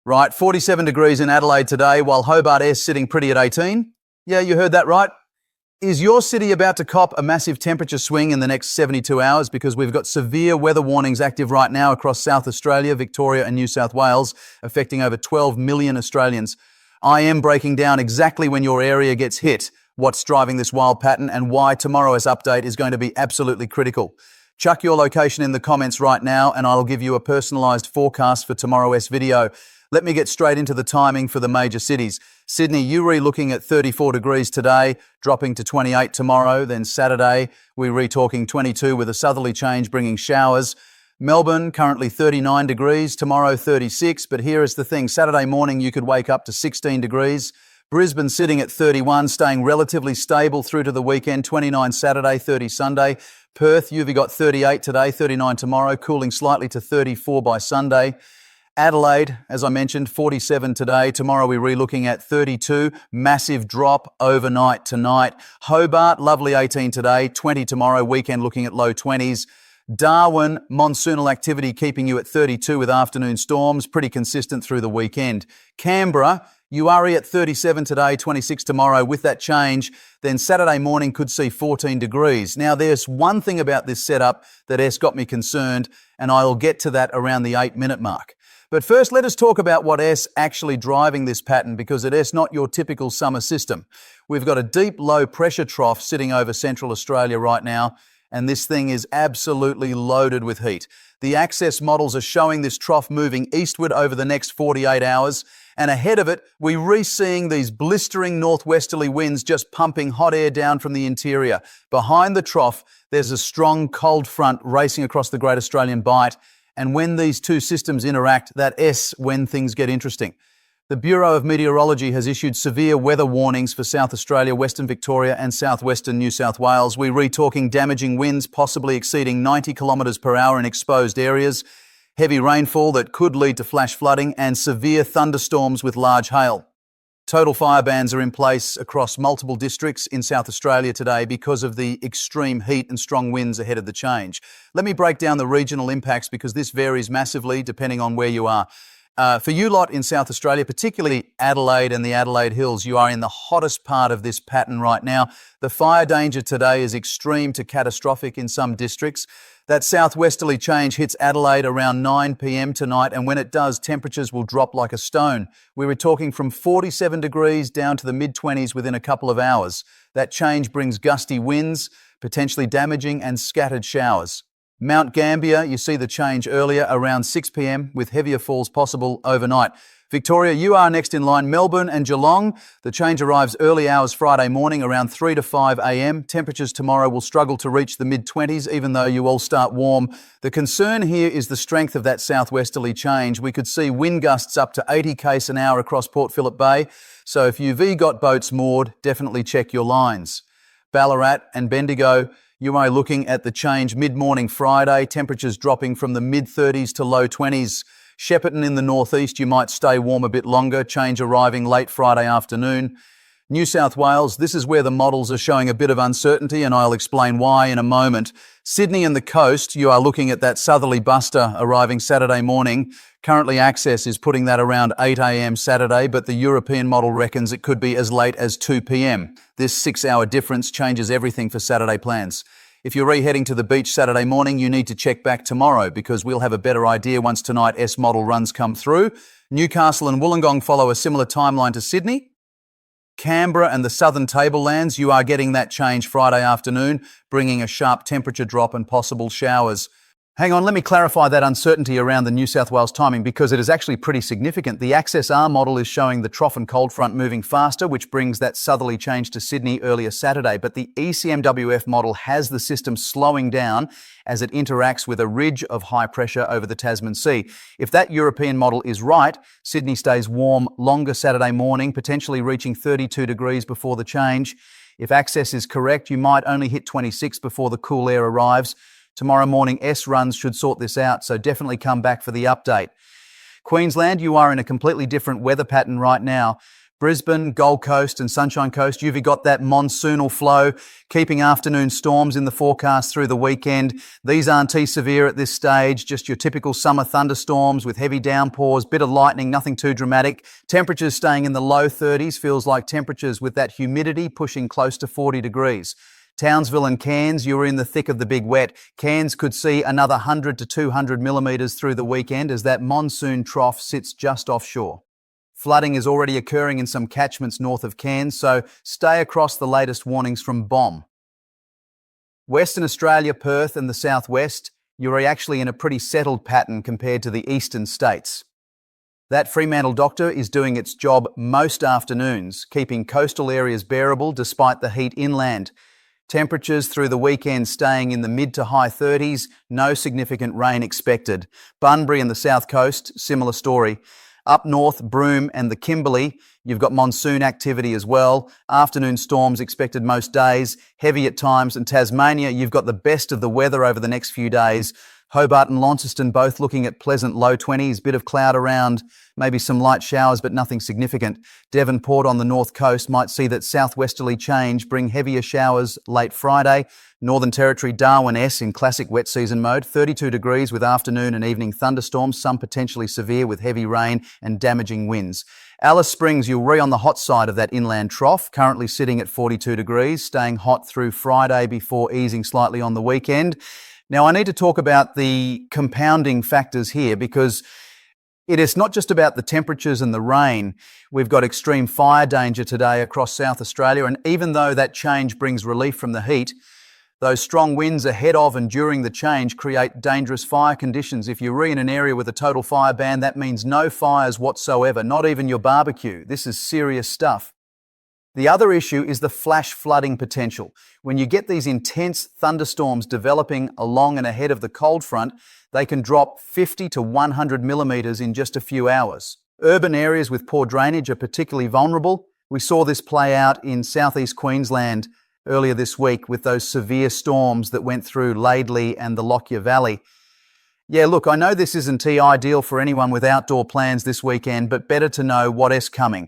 Right, 47 degrees in Adelaide today, while Hobart S sitting pretty at 18. Yeah, you heard that right. Is your city about to cop a massive temperature swing in the next 72 hours? Because we've got severe weather warnings active right now across South Australia, Victoria and New South Wales, affecting over 12 million Australians. I am breaking down exactly when your area gets hit, what's driving this wild pattern, and why tomorrow's update is going to be absolutely critical. Chuck your location in the comments right now and I'll give you a personalised forecast for tomorrow's video. Let me get straight into the timing for the major cities. Sydney, you looking at 34 degrees today, dropping to 28 tomorrow. Then Saturday, we're talking 22 with a southerly change bringing showers. Melbourne, currently 39 degrees, tomorrow 36. But here is the thing, Saturday morning you could wake up to 16 degrees. Brisbane sitting at 31, staying relatively stable through to the weekend, 29 Saturday, 30 Sunday. Perth, you've got 38 today, 39 tomorrow, cooling slightly to 34 by Sunday. Adelaide, as I mentioned, 47 today. Tomorrow we're looking at 32. Massive drop overnight tonight. Hobart, lovely 18 today. 20 tomorrow. Weekend looking at low 20s. Darwin, monsoonal activity keeping you at 32 with afternoon storms. Pretty consistent through the weekend. Canberra, Uari at 37 today, 26 tomorrow. With that change, then Saturday morning could see 14 degrees. Now, there's one thing about this setup that has got me concerned, and I'll get to that around the 8-minute mark. But first, let us talk about what is actually driving this pattern, because it is not your typical summer system. We've got a deep low pressure trough sitting over central Australia right now, and this thing is absolutely loaded with heat. The access models are showing this trough moving eastward over the next 48 hours, and ahead of it, we're re-seeing these blistering northwesterly winds just pumping hot air down from the interior. Behind the trough, there's a strong cold front racing across the Great Australian Bight. And when these two systems interact, that's when things get interesting. The Bureau of Meteorology has issued severe weather warnings for South Australia, Western Victoria and southwestern New South Wales. We're talking damaging winds possibly exceeding 90 kilometres per hour in exposed areas, heavy rainfall that could lead to flash flooding and severe thunderstorms with large hail. Total fire bans are in place across multiple districts in South Australia today because of the extreme heat and strong winds ahead of the change. Let me break down the regional impacts because this varies massively depending on where you are. For you lot in South Australia, particularly Adelaide and the Adelaide Hills, you are in the hottest part of this pattern right now. The fire danger today is extreme to catastrophic in some districts. That southwesterly change hits Adelaide around 9 p.m. tonight, and when it does, temperatures will drop like a stone. We were talking from 47 degrees down to the mid-20s within a couple of hours. That change brings gusty winds, potentially damaging and scattered showers. Mount Gambier, you see the change earlier around 6 p.m. with heavier falls possible overnight. Victoria, you are next in line. Melbourne and Geelong, the change arrives early hours Friday morning around 3 to 5 a.m. Temperatures tomorrow will struggle to reach the mid-20s even though you all start warm. The concern here is the strength of that southwesterly change. We could see wind gusts up to 80 km an hour across Port Phillip Bay. So if you've got boats moored, definitely check your lines. Ballarat and Bendigo, you are looking at the change mid-morning Friday, temperatures dropping from the mid-30s to low 20s. Shepparton in the northeast, you might stay warm a bit longer, change arriving late Friday afternoon. New South Wales, this is where the models are showing a bit of uncertainty and I'll explain why in a moment. Sydney and the coast, you are looking at that southerly buster arriving Saturday morning. Currently Access is putting that around 8 a.m. Saturday, but the European model reckons it could be as late as 2 p.m. This 6-hour difference changes everything for Saturday plans. If you're heading to the beach Saturday morning, you need to check back tomorrow because we'll have a better idea once tonight S-model runs come through. Newcastle and Wollongong follow a similar timeline to Sydney. Canberra and the southern tablelands, you are getting that change Friday afternoon, bringing a sharp temperature drop and possible showers. Hang on, let me clarify that uncertainty around the New South Wales timing because it is actually pretty significant. The Access R model is showing the trough and cold front moving faster, which brings that southerly change to Sydney earlier Saturday. But the ECMWF model has the system slowing down as it interacts with a ridge of high pressure over the Tasman Sea. If that European model is right, Sydney stays warm longer Saturday morning, potentially reaching 32 degrees before the change. If Access is correct, you might only hit 26 before the cool air arrives. Tomorrow morning, S runs should sort this out, so definitely come back for the update. Queensland, you are in a completely different weather pattern right now. Brisbane, Gold Coast and Sunshine Coast, you've got that monsoonal flow, keeping afternoon storms in the forecast through the weekend. These aren't too severe at this stage, just your typical summer thunderstorms with heavy downpours, bit of lightning, nothing too dramatic. Temperatures staying in the low 30s, feels like temperatures with that humidity pushing close to 40 degrees. Townsville and Cairns, you were in the thick of the big wet. Cairns could see another 100 to 200 millimetres through the weekend as that monsoon trough sits just offshore. Flooding is already occurring in some catchments north of Cairns, so stay across the latest warnings from BOM. Western Australia, Perth and the southwest, you're actually in a pretty settled pattern compared to the eastern states. That Fremantle doctor is doing its job most afternoons, keeping coastal areas bearable despite the heat inland. Temperatures through the weekend staying in the mid to high 30s, no significant rain expected. Bunbury and the south coast, similar story. Up north, Broome and the Kimberley, you've got monsoon activity as well. Afternoon storms expected most days, heavy at times. And Tasmania, you've got the best of the weather over the next few days. Hobart and Launceston both looking at pleasant low 20s, bit of cloud around, maybe some light showers but nothing significant. Devonport on the north coast might see that southwesterly change bring heavier showers late Friday. Northern Territory, Darwin S in classic wet season mode, 32 degrees with afternoon and evening thunderstorms, some potentially severe with heavy rain and damaging winds. Alice Springs, you'll be on the hot side of that inland trough, currently sitting at 42 degrees, staying hot through Friday before easing slightly on the weekend. Now, I need to talk about the compounding factors here because it is not just about the temperatures and the rain. We've got extreme fire danger today across South Australia, and even though that change brings relief from the heat, those strong winds ahead of and during the change create dangerous fire conditions. If you're in an area with a total fire ban, that means no fires whatsoever, not even your barbecue. This is serious stuff. The other issue is the flash flooding potential. When you get these intense thunderstorms developing along and ahead of the cold front, they can drop 50 to 100 millimetres in just a few hours. Urban areas with poor drainage are particularly vulnerable. We saw this play out in southeast Queensland earlier this week with those severe storms that went through Laidley and the Lockyer Valley. Yeah, look, I know this isn't ideal for anyone with outdoor plans this weekend, but better to know what is coming.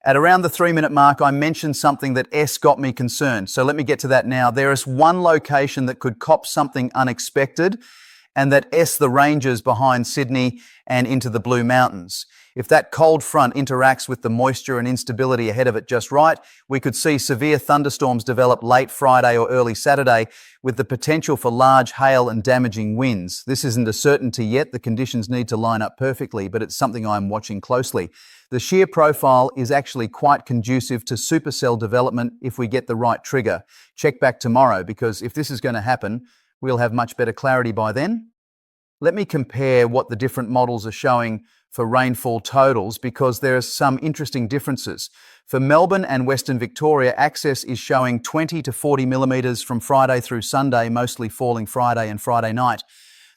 At around the 3-minute mark, I mentioned something that S got me concerned. So let me get to that now. There is one location that could cop something unexpected, and that S the ranges behind Sydney and into the Blue Mountains. If that cold front interacts with the moisture and instability ahead of it just right, we could see severe thunderstorms develop late Friday or early Saturday with the potential for large hail and damaging winds. This isn't a certainty yet. The conditions need to line up perfectly, but it's something I'm watching closely. The shear profile is actually quite conducive to supercell development if we get the right trigger. Check back tomorrow, because if this is going to happen, we'll have much better clarity by then. Let me compare what the different models are showing for rainfall totals, because there are some interesting differences. For Melbourne and Western Victoria, Access is showing 20 to 40 millimetres from Friday through Sunday, mostly falling Friday and Friday night.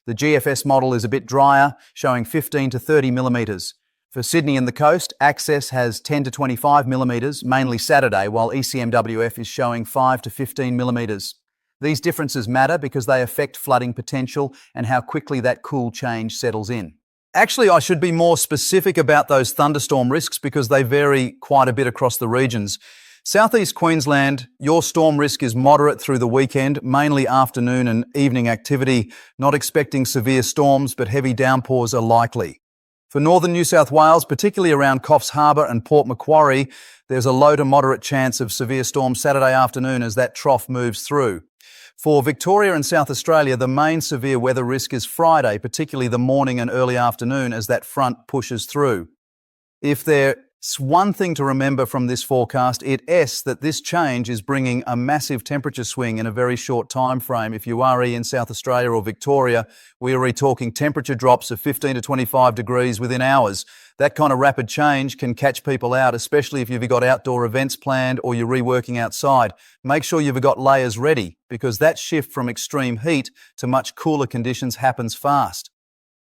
The GFS model is a bit drier, showing 15 to 30 millimetres. For Sydney and the coast, Access has 10 to 25 millimetres, mainly Saturday, while ECMWF is showing 5 to 15 millimetres. These differences matter because they affect flooding potential and how quickly that cool change settles in. Actually, I should be more specific about those thunderstorm risks because they vary quite a bit across the regions. Southeast Queensland, your storm risk is moderate through the weekend, mainly afternoon and evening activity. Not expecting severe storms, but heavy downpours are likely. For northern New South Wales, particularly around Coffs Harbour and Port Macquarie, there's a low to moderate chance of severe storms Saturday afternoon as that trough moves through. For Victoria and South Australia, the main severe weather risk is Friday, particularly the morning and early afternoon as that front pushes through. If there's one thing to remember from this forecast, it's that this change is bringing a massive temperature swing in a very short time frame. If you are in South Australia or Victoria, we are talking temperature drops of 15 to 25 degrees within hours. That kind of rapid change can catch people out, especially if you've got outdoor events planned or you're reworking outside. Make sure you've got layers ready, because that shift from extreme heat to much cooler conditions happens fast.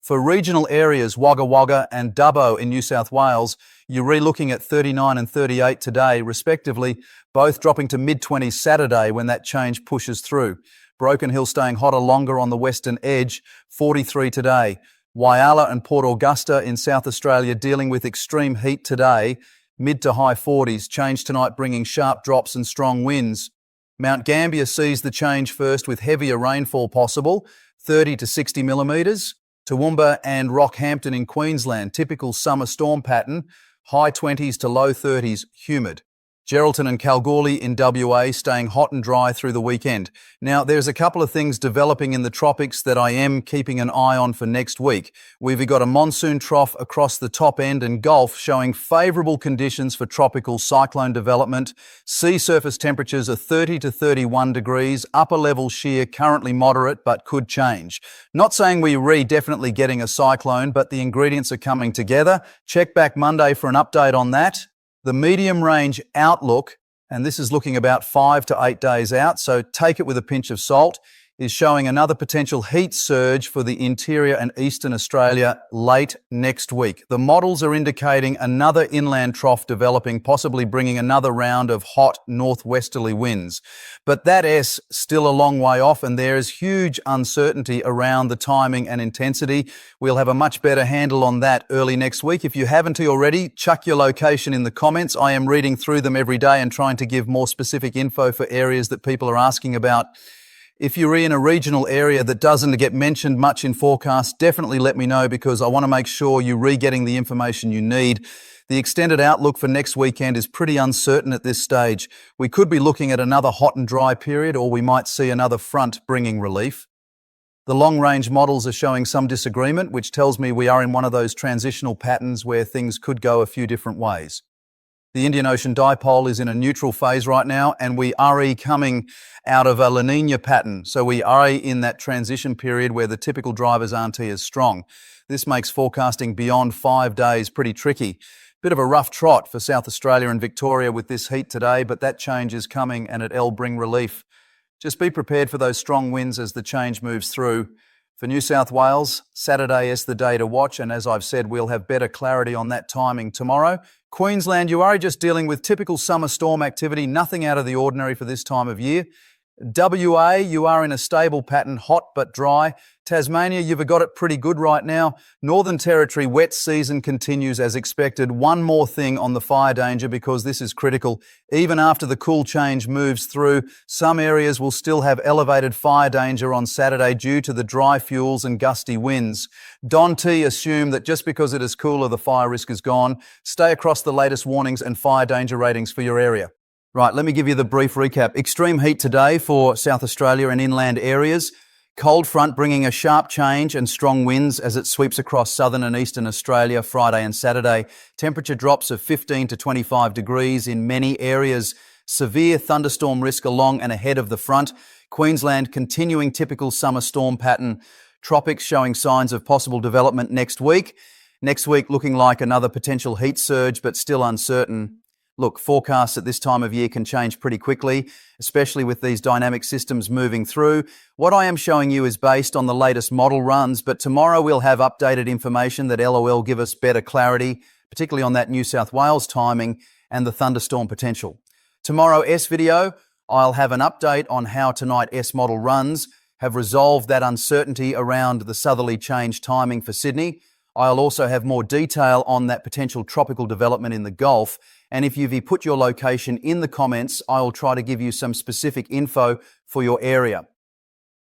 For regional areas, Wagga Wagga and Dubbo in New South Wales, you're re-looking at 39 and 38 today, respectively, both dropping to mid-20s Saturday when that change pushes through. Broken Hill staying hotter longer on the western edge, 43 today. Whyalla and Port Augusta in South Australia dealing with extreme heat today, mid to high 40s. Change tonight bringing sharp drops and strong winds. Mount Gambier sees the change first with heavier rainfall possible, 30 to 60 millimetres. Toowoomba and Rockhampton in Queensland, typical summer storm pattern, high 20s to low 30s, humid. Geraldton and Kalgoorlie in WA staying hot and dry through the weekend. Now, there's a couple of things developing in the tropics that I am keeping an eye on for next week. We've got a monsoon trough across the top end and Gulf showing favourable conditions for tropical cyclone development. Sea surface temperatures are 30 to 31 degrees, upper level shear currently moderate but could change. Not saying we're definitely getting a cyclone, but the ingredients are coming together. Check back Monday for an update on that. The medium range outlook, and this is looking about 5 to 8 days out, so take it with a pinch of salt, is showing another potential heat surge for the interior and eastern Australia late next week. The models are indicating another inland trough developing, possibly bringing another round of hot northwesterly winds. But that S still a long way off, and there is huge uncertainty around the timing and intensity. We'll have a much better handle on that early next week. If you haven't already, chuck your location in the comments. I am reading through them every day and trying to give more specific info for areas that people are asking about. If you're in a regional area that doesn't get mentioned much in forecasts, definitely let me know, because I want to make sure you're getting the information you need. The extended outlook for next weekend is pretty uncertain at this stage. We could be looking at another hot and dry period, or we might see another front bringing relief. The long-range models are showing some disagreement, which tells me we are in one of those transitional patterns where things could go a few different ways. The Indian Ocean dipole is in a neutral phase right now, and we are coming out of a La Nina pattern. So we are in that transition period where the typical drivers aren't as strong. This makes forecasting beyond 5 days pretty tricky. Bit of a rough trot for South Australia and Victoria with this heat today, but that change is coming and it'll bring relief. Just be prepared for those strong winds as the change moves through. For New South Wales, Saturday is the day to watch, and as I've said, we'll have better clarity on that timing tomorrow. Queensland, you are just dealing with typical summer storm activity, nothing out of the ordinary for this time of year. WA, you are in a stable pattern, hot but dry. Tasmania, you've got it pretty good right now. Northern Territory, wet season continues as expected. One more thing on the fire danger, because this is critical. Even after the cool change moves through, some areas will still have elevated fire danger on Saturday due to the dry fuels and gusty winds. Don T assume that just because it is cooler, the fire risk is gone. Stay across the latest warnings and fire danger ratings for your area. Right, let me give you the brief recap. Extreme heat today for South Australia and inland areas. Cold front bringing a sharp change and strong winds as it sweeps across southern and eastern Australia Friday and Saturday. Temperature drops of 15 to 25 degrees in many areas. Severe thunderstorm risk along and ahead of the front. Queensland continuing typical summer storm pattern. Tropics showing signs of possible development next week. Next week looking like another potential heat surge, but still uncertain. Look, forecasts at this time of year can change pretty quickly, especially with these dynamic systems moving through. What I am showing you is based on the latest model runs, but tomorrow we'll have updated information that LOL give us better clarity, particularly on that New South Wales timing and the thunderstorm potential. Tomorrow S video, I'll have an update on how tonight S model runs have resolved that uncertainty around the southerly change timing for Sydney. I'll also have more detail on that potential tropical development in the Gulf. And if you've put your location in the comments, I will try to give you some specific info for your area.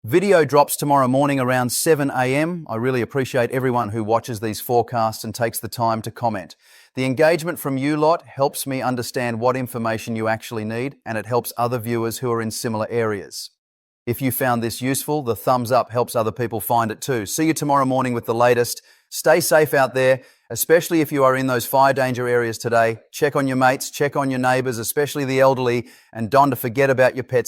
Video drops tomorrow morning around 7 a.m. I really appreciate everyone who watches these forecasts and takes the time to comment. The engagement from you lot helps me understand what information you actually need, and it helps other viewers who are in similar areas. If you found this useful, the thumbs up helps other people find it too. See you tomorrow morning with the latest. Stay safe out there, especially if you are in those fire danger areas today. Check on your mates, check on your neighbours, especially the elderly, and don't forget about your pets.